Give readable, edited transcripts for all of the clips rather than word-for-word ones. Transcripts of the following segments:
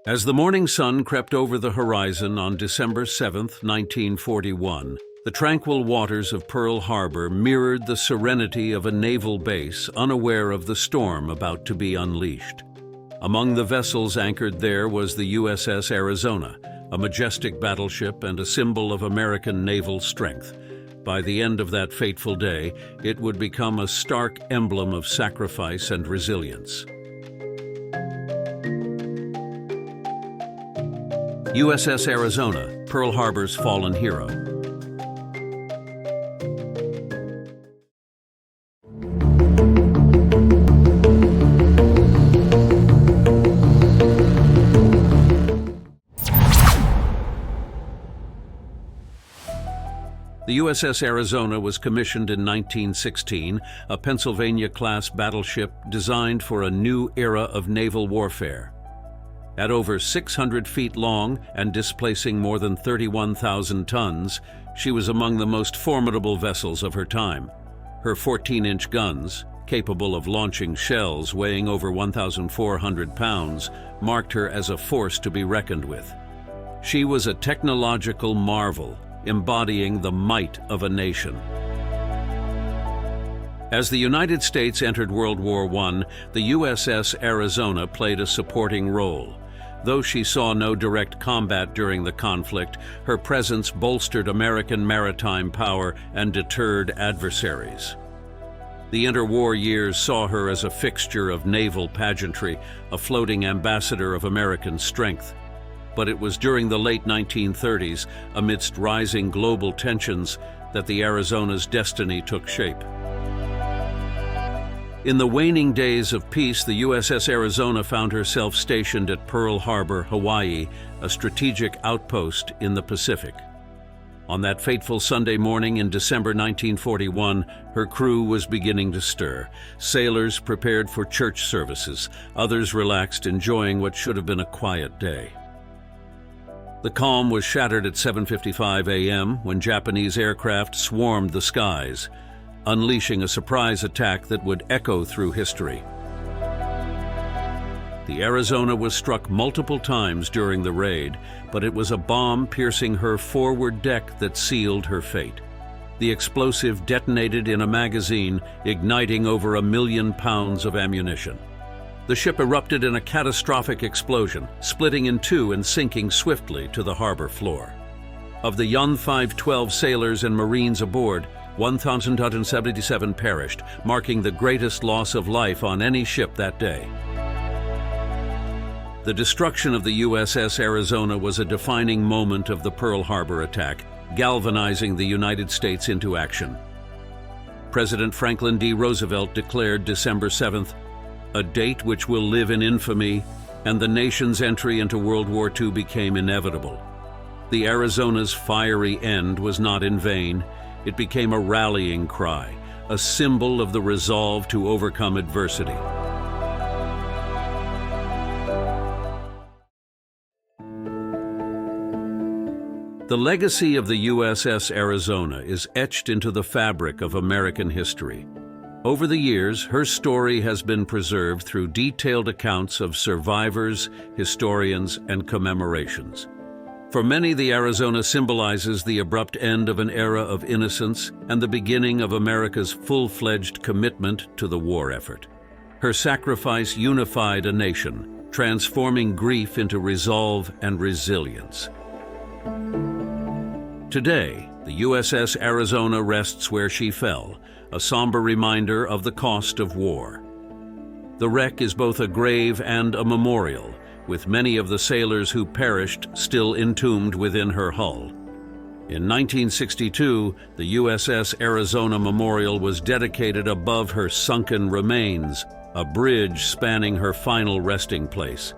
As the morning sun crept over the horizon on December 7, 1941, the tranquil waters of Pearl Harbor mirrored the serenity of a naval base unaware of the storm about to be unleashed. Among the vessels anchored there was the USS Arizona, a majestic battleship and a symbol of American naval strength. By the end of that fateful day, it would become a stark emblem of sacrifice and resilience. USS Arizona, Pearl Harbor's fallen hero. The USS Arizona was commissioned in 1916, a Pennsylvania-class battleship designed for a new era of naval warfare. At over 600 feet long and displacing more than 31,000 tons, she was among the most formidable vessels of her time. Her 14-inch guns, capable of launching shells weighing over 1,400 pounds, marked her as a force to be reckoned with. She was a technological marvel, embodying the might of a nation. As the United States entered World War I, the USS Arizona played a supporting role. Though she saw no direct combat during the conflict, her presence bolstered American maritime power and deterred adversaries. The interwar years saw her as a fixture of naval pageantry, a floating ambassador of American strength. But it was during the late 1930s, amidst rising global tensions, that the Arizona's destiny took shape. In the waning days of peace, the USS Arizona found herself stationed at Pearl Harbor, Hawaii, a strategic outpost in the Pacific. On that fateful Sunday morning in December 1941, her crew was beginning to stir. Sailors prepared for church services, others relaxed, enjoying what should have been a quiet day. The calm was shattered at 7:55 a.m. when Japanese aircraft swarmed the skies, unleashing a surprise attack that would echo through history. The Arizona was struck multiple times during the raid, but it was a bomb piercing her forward deck that sealed her fate. The explosive detonated in a magazine, igniting over 1 million pounds of ammunition. The ship erupted in a catastrophic explosion, splitting in two and sinking swiftly to the harbor floor. Of the young 512 sailors and Marines aboard, 1,077 perished, marking the greatest loss of life on any ship that day. The destruction of the USS Arizona was a defining moment of the Pearl Harbor attack, galvanizing the United States into action. President Franklin D. Roosevelt declared December 7th, "A date which will live in infamy," and the nation's entry into World War II became inevitable. The Arizona's fiery end was not in vain. It became a rallying cry, a symbol of the resolve to overcome adversity. The legacy of the USS Arizona is etched into the fabric of American history. Over the years, her story has been preserved through detailed accounts of survivors, historians, and commemorations. For many, the Arizona symbolizes the abrupt end of an era of innocence and the beginning of America's full-fledged commitment to the war effort. Her sacrifice unified a nation, transforming grief into resolve and resilience. Today, the USS Arizona rests where she fell, a somber reminder of the cost of war. The wreck is both a grave and a memorial, with many of the sailors who perished still entombed within her hull. In 1962, the USS Arizona Memorial was dedicated above her sunken remains, a bridge spanning her final resting place.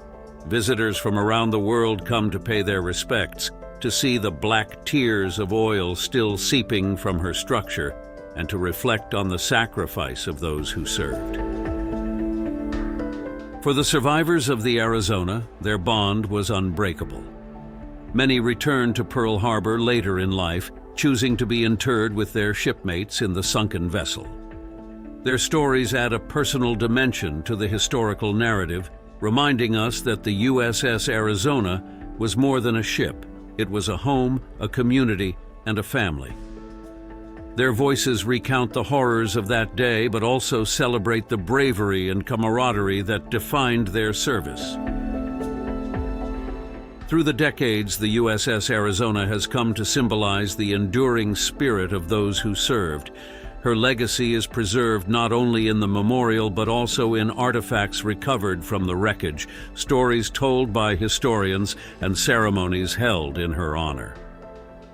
Visitors from around the world come to pay their respects, to see the black tears of oil still seeping from her structure, and to reflect on the sacrifice of those who served. For the survivors of the Arizona, their bond was unbreakable. Many returned to Pearl Harbor later in life, choosing to be interred with their shipmates in the sunken vessel. Their stories add a personal dimension to the historical narrative, reminding us that the USS Arizona was more than a ship. It was a home, a community, and a family. Their voices recount the horrors of that day, but also celebrate the bravery and camaraderie that defined their service. Through the decades, the USS Arizona has come to symbolize the enduring spirit of those who served. Her legacy is preserved not only in the memorial but also in artifacts recovered from the wreckage, stories told by historians, and ceremonies held in her honor.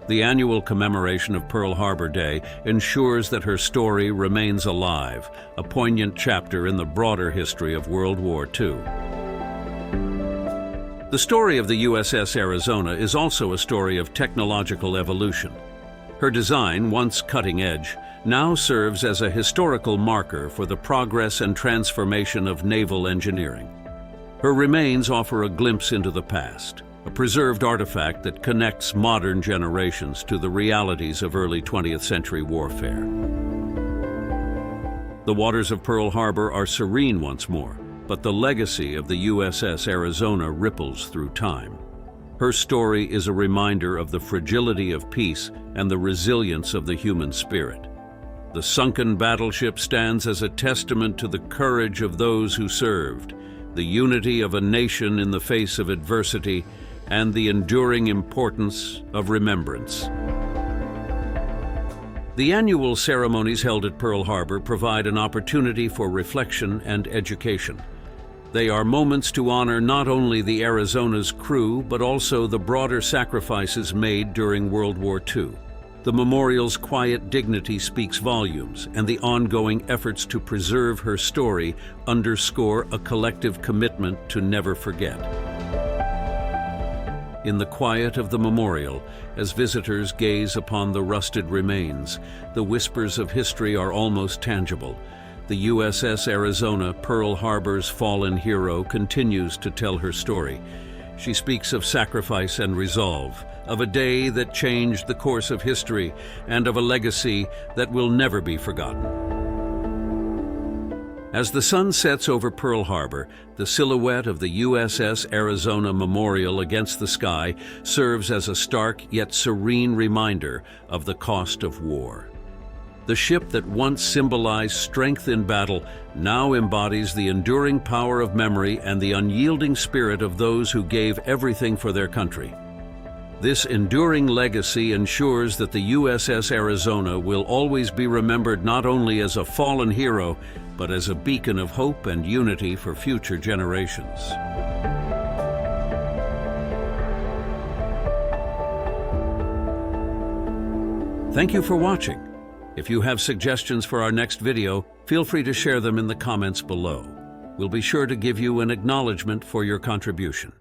The annual commemoration of Pearl Harbor Day ensures that her story remains alive, a poignant chapter in the broader history of World War II. The story of the USS Arizona is also a story of technological evolution. Her design, once cutting edge, now serves as a historical marker for the progress and transformation of naval engineering. Her remains offer a glimpse into the past, a preserved artifact that connects modern generations to the realities of early 20th century warfare. The waters of Pearl Harbor are serene once more, but the legacy of the USS Arizona ripples through time. Her story is a reminder of the fragility of peace and the resilience of the human spirit. The sunken battleship stands as a testament to the courage of those who served, the unity of a nation in the face of adversity, and the enduring importance of remembrance. The annual ceremonies held at Pearl Harbor provide an opportunity for reflection and education. They are moments to honor not only the Arizona's crew, but also the broader sacrifices made during World War II. The memorial's quiet dignity speaks volumes, and the ongoing efforts to preserve her story underscore a collective commitment to never forget. In the quiet of the memorial, as visitors gaze upon the rusted remains, the whispers of history are almost tangible. The USS Arizona, Pearl Harbor's fallen hero, continues to tell her story. She speaks of sacrifice and resolve, of a day that changed the course of history, and of a legacy that will never be forgotten. As the sun sets over Pearl Harbor, the silhouette of the USS Arizona Memorial against the sky serves as a stark yet serene reminder of the cost of war. The ship that once symbolized strength in battle now embodies the enduring power of memory and the unyielding spirit of those who gave everything for their country. This enduring legacy ensures that the USS Arizona will always be remembered not only as a fallen hero, but as a beacon of hope and unity for future generations. Thank you for watching. If you have suggestions for our next video, feel free to share them in the comments below. We'll be sure to give you an acknowledgement for your contribution.